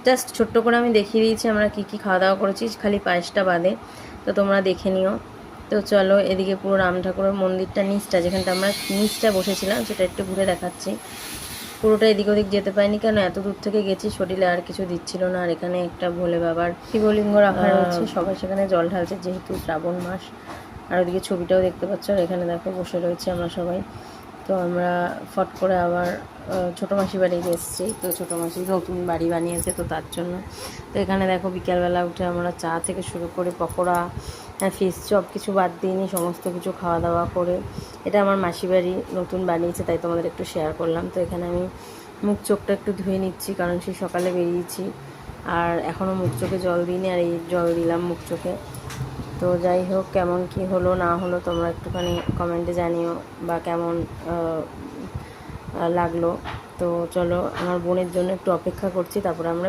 Just ছোট্ট করে আমি দেখিয়ে দিয়েছি আমরা কী কী খাওয়া দাওয়া করেছি, খালি পায়েসটা বাদে। তো তোমরা দেখে নিও। তো চলো, এদিকে পুরো রাম ঠাকুরের মন্দিরটা নিচটা, যেখানটা আমরা নিচটা বসেছিলাম, সেটা একটু ঘুরে দেখাচ্ছি। পুরোটা এদিক ওদিক যেতে পারিনি, কেন এত দূর থেকে গেছি, শরীরে আর কিছু দিচ্ছিল না। আর এখানে একটা ভোলে বাবার শিবলিঙ্গ রাখা রয়েছে, সবাই সেখানে জল ঢালছে যেহেতু শ্রাবণ মাস। আর ওদিকে ছবিটাও দেখতে পাচ্ছ, আর এখানে দেখো বসে রয়েছে আমরা সবাই। তো আমরা ফট করে আবার ছোটো মাসি বাড়ি এসেছি। তো ছোটো মাসি নতুন বাড়ি বানিয়েছে, তো তার জন্য। তো এখানে দেখো বিকেলবেলা উঠে আমরা চা থেকে শুরু করে পকোড়া, ফিশ চপ কিছু বাদ দিইনি, সমস্ত কিছু খাওয়া দাওয়া করে। এটা আমার মাসি বাড়ি নতুন বানিয়েছে, তাই তোমাদের একটু শেয়ার করলাম। তো এখানে আমি মুখ চোখটা একটু ধুয়ে নিচ্ছি, কারণ সেই সকালে বেরিয়েছি আর এখনও মুখ চোখে জল দিইনি, আর এই জল দিলাম মুখ চোখে। তো যাই হোক, কেমন কি হলো না হলো তোমরা একটুখানি কমেন্টে জানিও, বা কেমন লাগলো। তো চলো, আমার বোনের জন্য একটু অপেক্ষা করছি, তারপরে আমরা